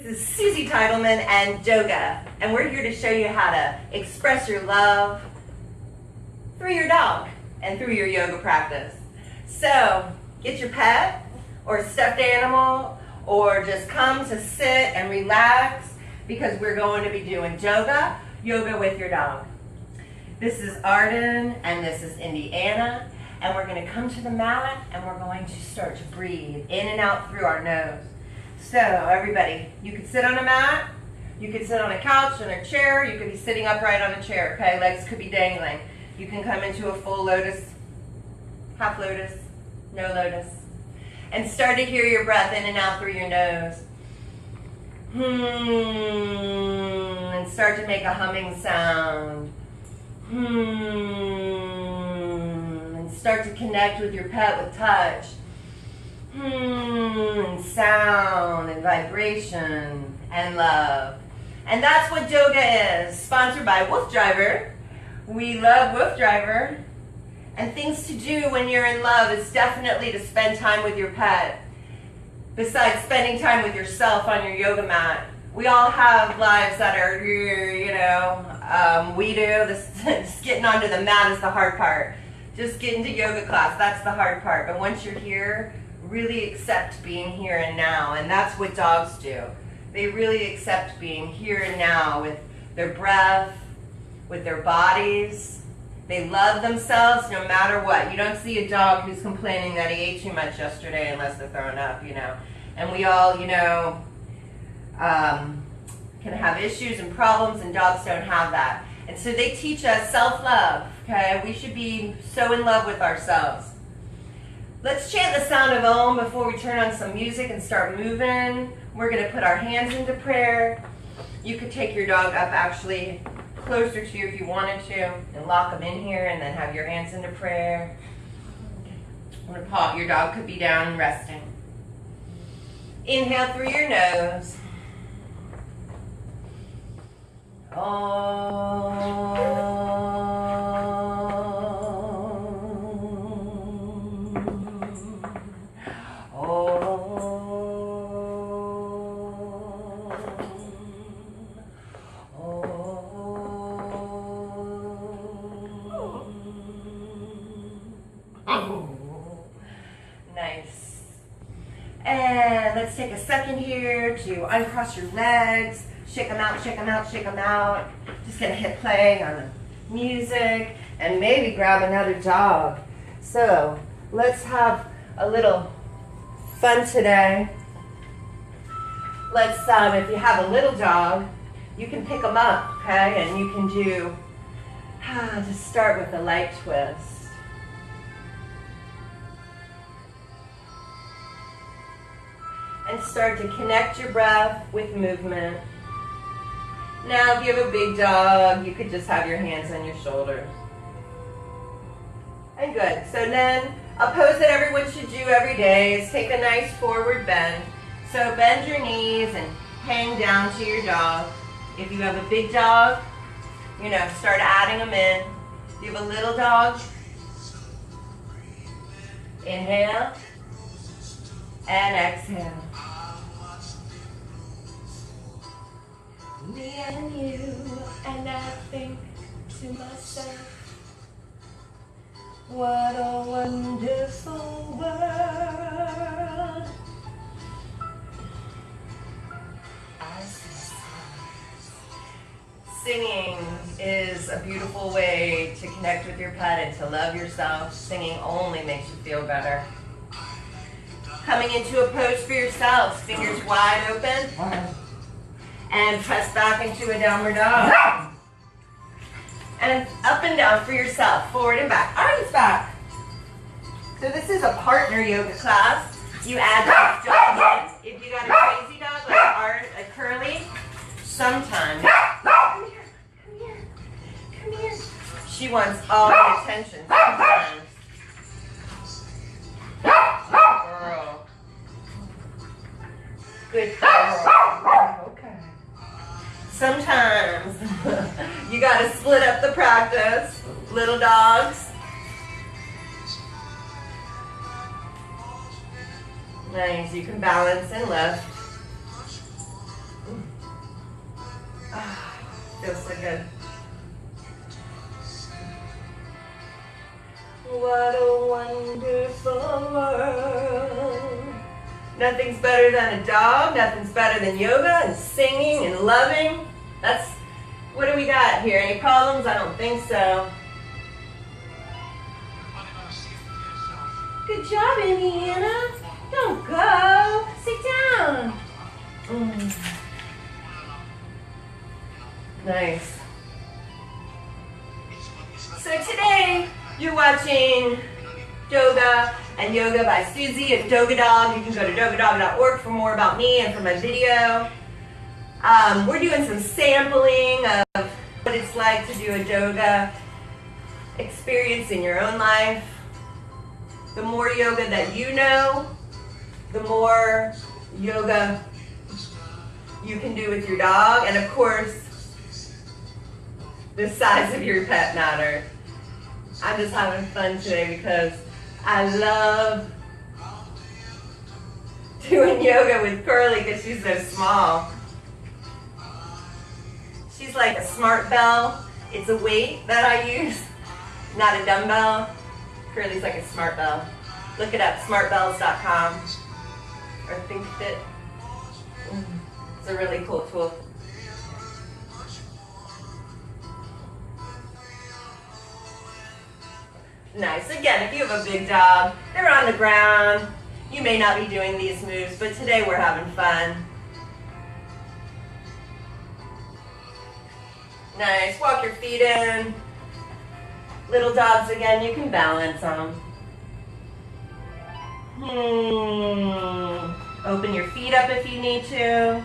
This is Suzi Titleman and Doga, and we're here to show you how to express your love through your dog and through your yoga practice. So, get your pet or stuffed animal or just come to sit and relax because we're going to be doing Doga, yoga with your dog. This is Arden and this is Indiana, and we're going to come to the mat and we're going to start to breathe in and out through our nose. So everybody, you could sit on a mat, you could sit on a couch, on a chair, you could be sitting upright on a chair, okay? Legs could be dangling. You can come into a full lotus, half lotus, no lotus. And start to hear your breath in and out through your nose. And start to make a humming sound. And start to connect with your pet with touch. And sound and vibration and love. And that's what Doga is, sponsored by Wolf Driver. We love Wolf Driver. And things to do when you're in love is definitely to spend time with your pet. Besides spending time with yourself on your yoga mat. We all have lives that are, we do. Just getting onto the mat is the hard part. Just getting to yoga class, that's the hard part. But once you're here, really accept being here and now, and that's what dogs do. They really accept being here and now with their breath, with their bodies. They love themselves no matter what. You don't see a dog who's complaining that he ate too much yesterday unless they're throwing up, And we all, can have issues and problems, and dogs don't have that. And so they teach us self-love, okay? We should be so in love with ourselves. Let's chant the sound of Om before we turn on some music and start moving. We're going to put our hands into prayer. You could take your dog up actually closer to you if you wanted to and lock them in here and then have your hands into prayer. I'm going to pop. Your dog could be down and resting. Inhale through your nose. Nice. And let's take a second here to uncross your legs. Shake them out, shake them out, shake them out. Just gonna hit play on the music and maybe grab another dog. So let's have a little fun today. Let's, if you have a little dog, you can pick them up, okay? And you can do, just start with a light twist. And start to connect your breath with movement. Now, if you have a big dog, you could just have your hands on your shoulders. And good. So then, a pose that everyone should do every day is take a nice forward bend. So bend your knees and hang down to your dog. If you have a big dog, start adding them in. If you have a little dog, inhale and exhale. Me and you, and I think to myself, what a wonderful world. Singing is a beautiful way to connect with your pet and to love yourself. Singing only makes you feel better. Coming into a pose for yourselves, fingers wide open. And press back into a downward dog. And up and down for yourself, forward and back. Arms back. So this is a partner yoga class. You add this dog in. If you got a crazy dog like Art, a Curly, sometimes. Come here. She wants all the attention. Sometimes. Girl. Good girl. Okay. Sometimes you got to split up the practice. Little dogs. Nice. You can balance and lift. feels so good. What a wonderful world. Nothing's better than a dog. Nothing's better than yoga and singing and loving. That's, what do we got here? Any problems? I don't think so. Good job, Indiana. Don't go. Sit down. Nice. So today, you're watching Doga and Yoga by Suzi at Doga Dog. You can go to dogadog.org for more about me and for my video. We're doing some sampling of what it's like to do a Doga experience in your own life. The more yoga that you know, the more yoga you can do with your dog. And of course, the size of your pet matters. I'm just having fun today because I love doing yoga with Curly because she's so small. She's like a smart bell. It's a weight that I use, not a dumbbell. Curly's like a smart bell. Look it up, smartbells.com or ThinkFit. It's a really cool tool. Nice. Again, if you have a big dog, they're on the ground. You may not be doing these moves, but today we're having fun. Nice. Walk your feet in. Little dogs, again, you can balance them. Open your feet up if you need to.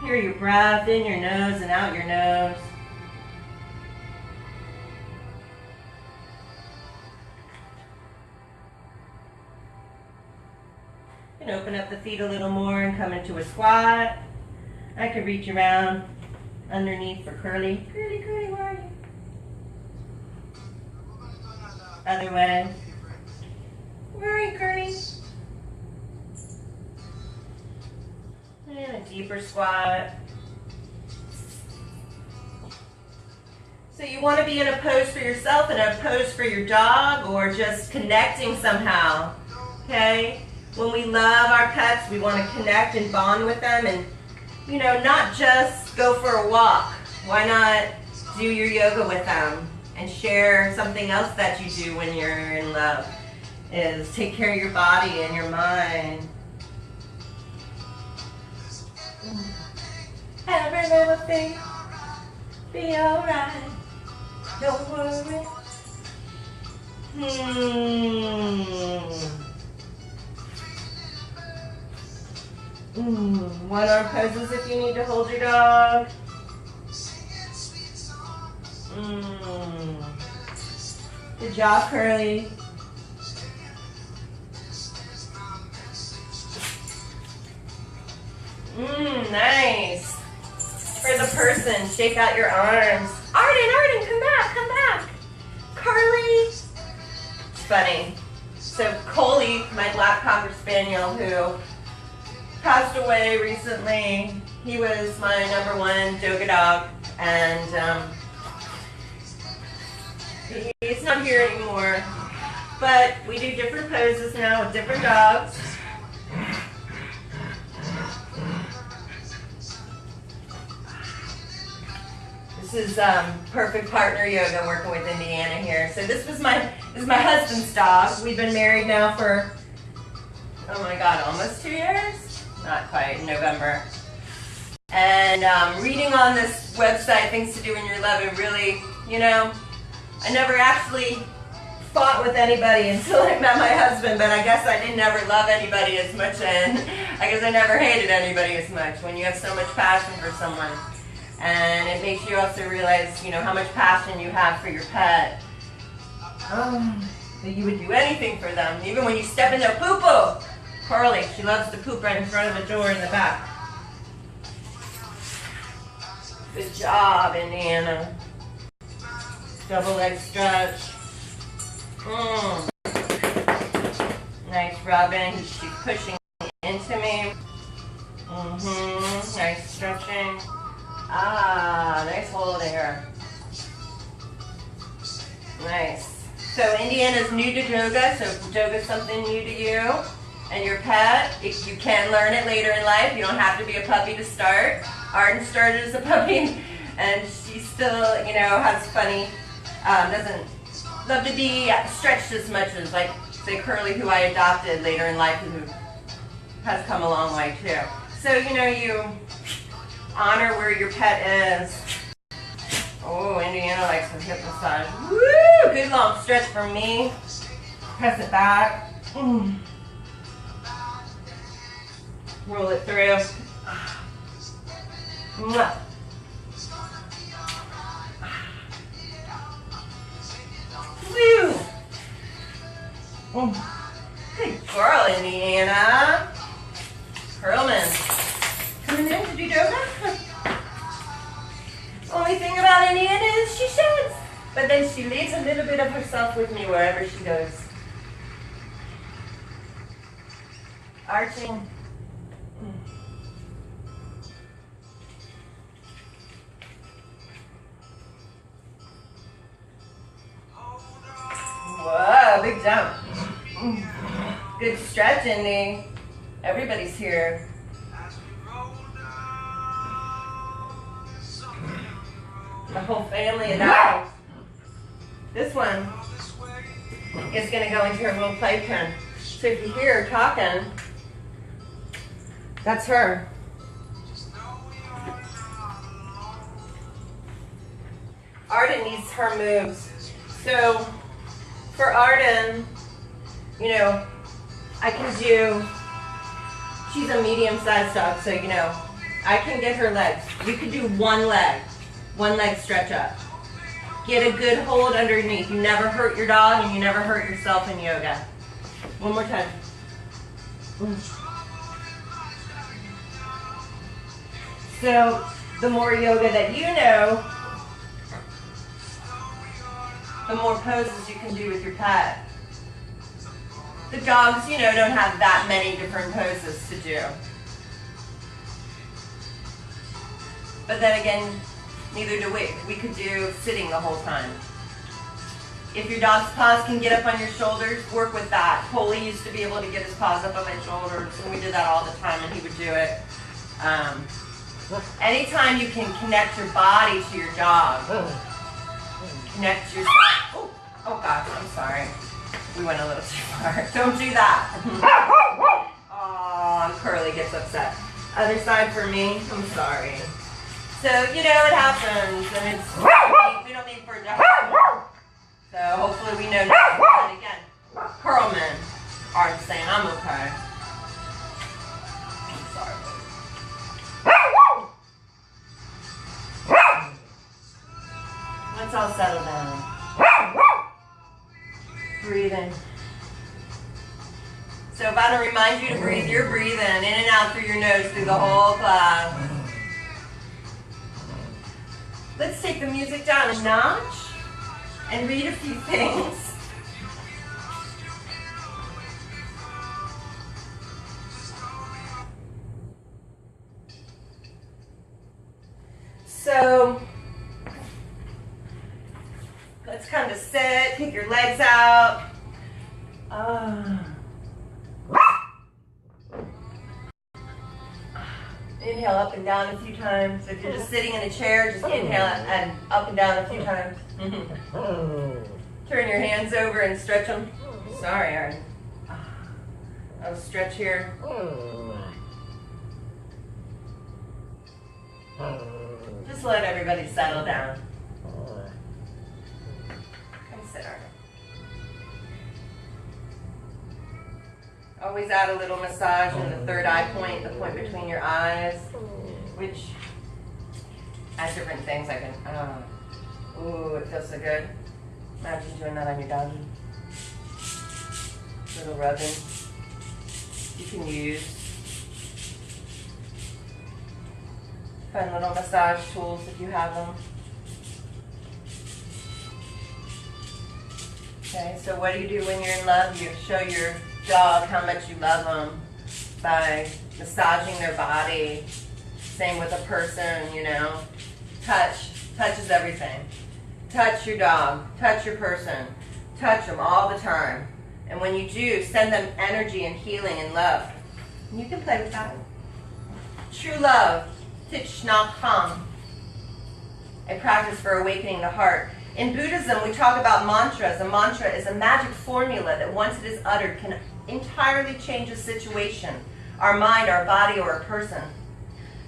Hear your breath in your nose and out your nose. You can open up the feet a little more and come into a squat. I could reach around underneath for Curly. Curly, Curly, where are you? Other way. Where are you, Curly? And a deeper squat. So you want to be in a pose for yourself and a pose for your dog, or just connecting somehow, okay? When we love our pets, we want to connect and bond with them and, you know, not just go for a walk. Why not do your yoga with them and share something else that you do when you're in love, is take care of your body and your mind. Every little thing be alright. Don't worry. One arm poses if you need to hold your dog. Good job, Curly. Nice. For the person, shake out your arms. Arden, come back, come back. Carly. It's funny. So Coley, my black cocker spaniel, who passed away recently, he was my #1 Doga dog, and he's not here anymore. But we do different poses now with different dogs. This is perfect partner yoga, working with Indiana here. So this is my husband's dog. We've been married now for, oh my God, almost 2 years? Not quite, in November. And reading on this website, Things to Do When You're Loving, really, you know, I never actually fought with anybody until I met my husband, but I guess I didn't ever love anybody as much, and I guess I never hated anybody as much when you have so much passion for someone. And it makes you also realize, you know, how much passion you have for your pet. That you would do anything for them, even when you step in their poo-poo. Carly, she loves to poop right in front of the door in the back. Good job, Indiana. Double leg stretch. Nice rubbing. She's pushing into me. Nice stretching. So Indiana's new to Doga, so if Doga's something new to you and your pet, you can learn it later in life. You don't have to be a puppy to start. Arden started as a puppy, and she still, you know, has funny, doesn't love to be stretched as much as, like, say, Curly, who I adopted later in life, who has come a long way too. So, you know, you honor where your pet is. Oh, Indiana likes a hip massage. Woo! Good long stretch for me. Press it back. Roll it through. Mwah. Woo! Good girl, Indiana. Perlman. Coming in to do Doga? Only thing about Indiana is she sheds. But then she leaves a little bit of herself with me wherever she goes. Arching. Whoa, big jump. Good stretch, Indy. Everybody's here. The whole family of dogs. This one is going to go into her little playpen. So if you hear her talking, that's her. Arden needs her moves. So for Arden, you know, I can do, she's a medium-sized dog, so you know, I can get her legs. You can do one leg stretch up. Get a good hold underneath. You never hurt your dog and you never hurt yourself in yoga. One more time. So the more yoga that you know, the more poses you can do with your pet. The dogs, you know, don't have that many different poses to do. But then again, neither do we. We could do sitting the whole time. If your dog's paws can get up on your shoulders, work with that. Polly used to be able to get his paws up on my shoulders, and we did that all the time, and he would do it. Anytime you can connect your body to your dog, connect yourself. Oh gosh, I'm sorry. We went a little too far. Don't do that. Oh, Curly gets upset. Other side for me. I'm sorry. So, you know, it happens, and it's, we don't mean for it to happen. So hopefully we know not to do that again. Curlmen aren't saying I'm okay. I'm sorry. Let's all settle down. Breathing. So if I don't remind you to breathe, you're breathing in and out through your nose through the whole class. Let's take the music down a notch and read a few things. So let's kind of sit, take your legs out. Inhale up and down a few times. If you're just sitting in a chair, just inhale and up and down a few times. Turn your hands over and stretch them. Sorry, Aaron. I'll stretch here. Just let everybody settle down. Come sit, Aaron. Always add a little massage in the third eye point, the point between your eyes, which adds different things. I can, ooh, it feels so good. Imagine doing that on your doggy. Little rubbing. You can use fun little massage tools if you have them. Okay, so what do you do when you're in love? You show your dog how much you love them by massaging their body. Same with a person, you know. Touch is everything. Touch your dog, touch your person, Touch them all the time. And when you do, send them energy and healing and love. And you can play with that. True love, Thich Nhat Hanh, a practice for awakening the heart. In Buddhism, we talk about mantras. A mantra is a magic formula that once it is uttered can entirely change a situation, our mind, our body, or a person.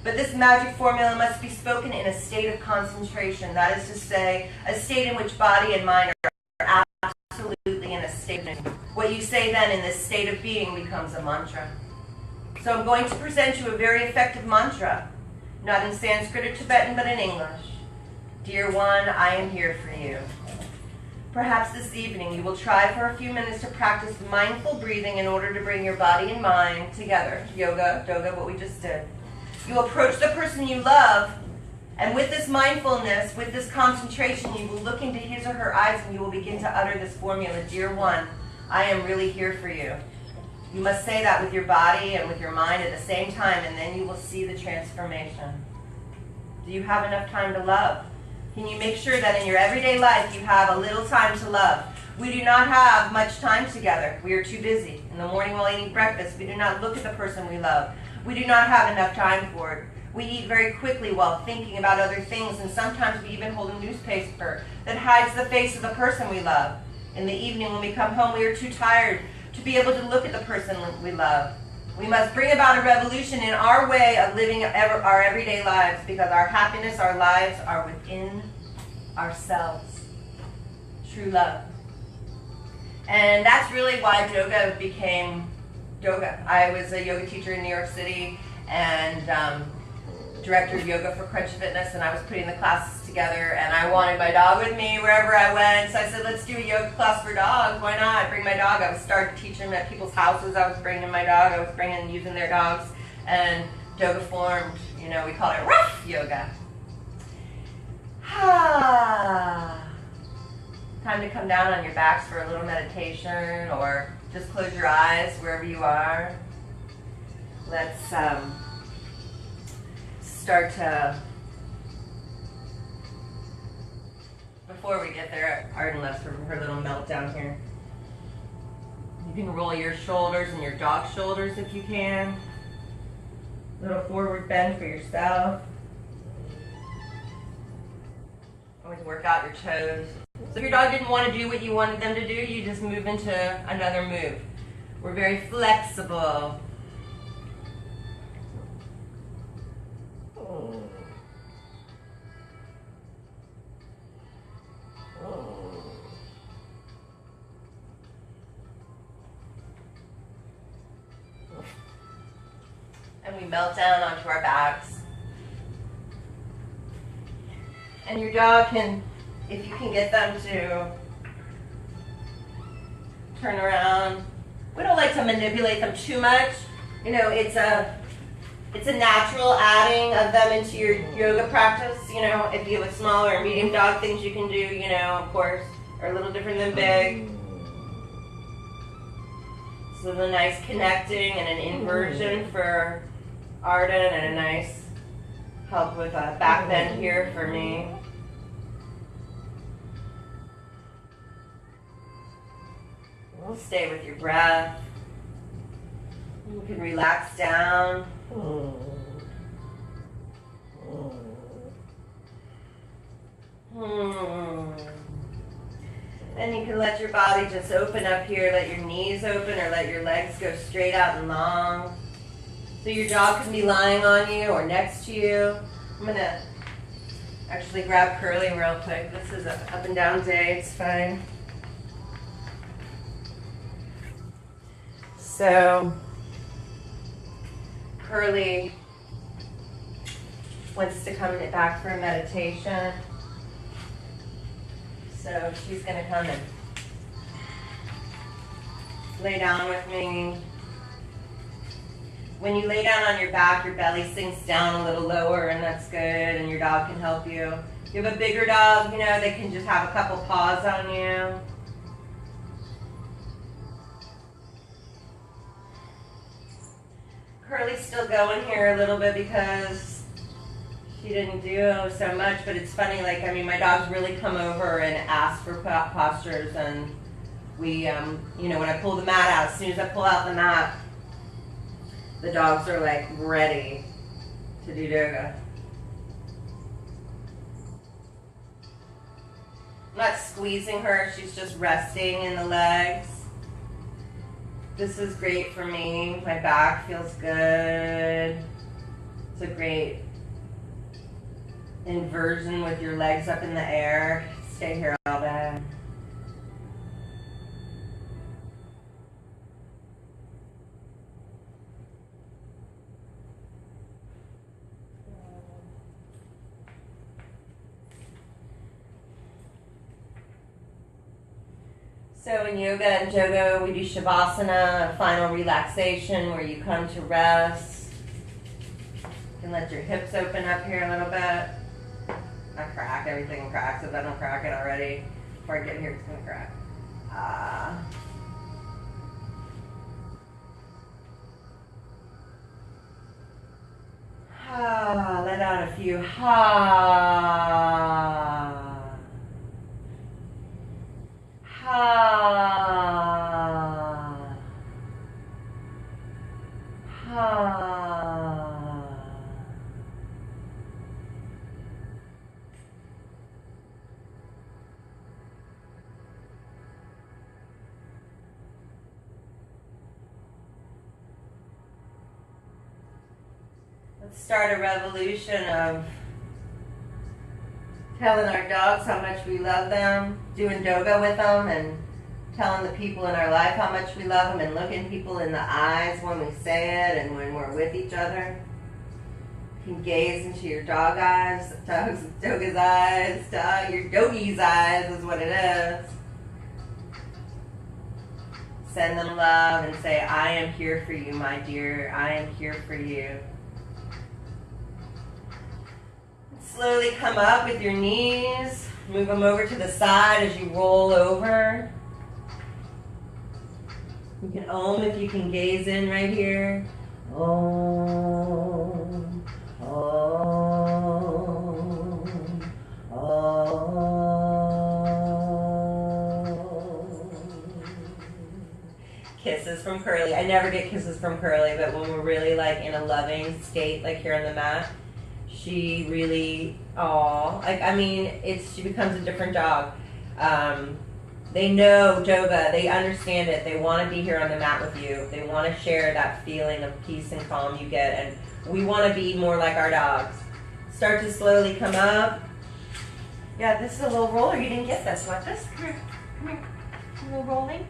But this magic formula must be spoken in a state of concentration. That is to say, a state in which body and mind are absolutely in a state of being. What you say then in this state of being becomes a mantra. So I'm going to present you a very effective mantra, not in Sanskrit or Tibetan, but in English. Dear one, I am here for you. Perhaps this evening you will try for a few minutes to practice mindful breathing in order to bring your body and mind together. Yoga, Doga, what we just did. You approach the person you love, and with this mindfulness, with this concentration, you will look into his or her eyes and you will begin to utter this formula, Dear one, I am really here for you. You must say that with your body and with your mind at the same time, and then you will see the transformation. Do you have enough time to love? Can you make sure that in your everyday life you have a little time to love? We do not have much time together. We are too busy. In the morning while eating breakfast, we do not look at the person we love. We do not have enough time for it. We eat very quickly while thinking about other things, and sometimes we even hold a newspaper that hides the face of the person we love. In the evening when we come home, we are too tired to be able to look at the person we love. We must bring about a revolution in our way of living our everyday lives, because our happiness, our lives are within ourselves. True love. And that's really why Doga became Doga. I was a yoga teacher in New York City and director of yoga for Crunch Fitness, and I was putting the classes together, and I wanted my dog with me wherever I went, so I said, let's do a yoga class for dogs. Why not? Bring my dog. I was started teaching them at people's houses. I was bringing my dog. I was bringing and using their dogs, and Doga formed, we call it rough yoga. Time to come down on your backs for a little meditation, or just close your eyes wherever you are. Let's start to, before we get there, Arden left her little meltdown here. You can roll your shoulders and your dog's shoulders if you can. Little forward bend for yourself. Always work out your toes. So if your dog didn't want to do what you wanted them to do, you just move into another move. We're very flexible. And we melt down onto our backs. And your dog can, if you can get them to turn around. We don't like to manipulate them too much. It's a natural adding of them into your yoga practice. If you have a smaller or medium dog, things you can do, of course, are a little different than big. So a nice connecting and an inversion for Arden, and a nice help with a back bend here for me. Stay with your breath. You can relax down. Then you can let your body just open up here. Let your knees open, or let your legs go straight out and long. So your dog can be lying on you or next to you. I'm going to actually grab Curly real quick. This is an up and down day. It's fine. So Curly wants to come back for a meditation. So she's going to come and lay down with me. When you lay down on your back, your belly sinks down a little lower, and that's good, and your dog can help you. If you have a bigger dog, they can just have a couple paws on you. Curly's still going here a little bit because she didn't do so much, but it's funny, my dogs really come over and ask for postures, and We, when I pull the mat out, as soon as I pull out the mat, the dogs are like ready to do Doga. I'm not squeezing her, she's just resting in the legs. This is great for me. My back feels good. It's a great inversion with your legs up in the air. Stay here all day. So in yoga and Doga, we do Shavasana, a final relaxation where you come to rest. You can let your hips open up here a little bit. I crack, everything cracks. If I don't crack it already, before I get here, it's gonna crack. Let out a few Let's start a revolution of telling our dogs how much we love them, doing Doga with them, and telling the people in our life how much we love them, and looking people in the eyes when we say it and when we're with each other. You can gaze into your dog eyes, Doga's eyes, your doggy's eyes is what it is. Send them love and say, I am here for you, my dear. I am here for you. Slowly come up with your knees. Move them over to the side as you roll over. You can Om if you can gaze in right here. Om, Om, Om. Kisses from Curly. I never get kisses from Curly, but when we're really like in a loving state, like here on the mat, she really, she becomes a different dog. They know Doga, they understand it, they want to be here on the mat with you. They want to share that feeling of peace and calm you get, and we want to be more like our dogs. Start to slowly come up. Yeah, this is a little roller, you didn't get this. Watch this, come here, come here. A little rolling.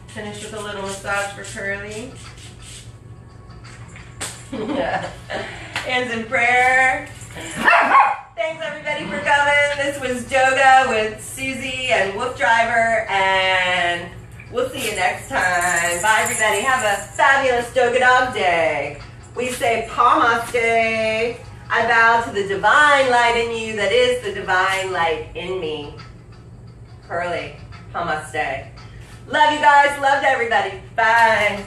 Finish with a little massage for Curly. Hands in prayer. Thanks everybody for coming. This was Doga with Suzi and Wolf Driver, and we'll see you next time. Bye everybody. Have a fabulous Doga Dog Day. We say Namaste. I bow to the divine light in you that is the divine light in me. Curly. Namaste. Love you guys. Loved everybody. Bye.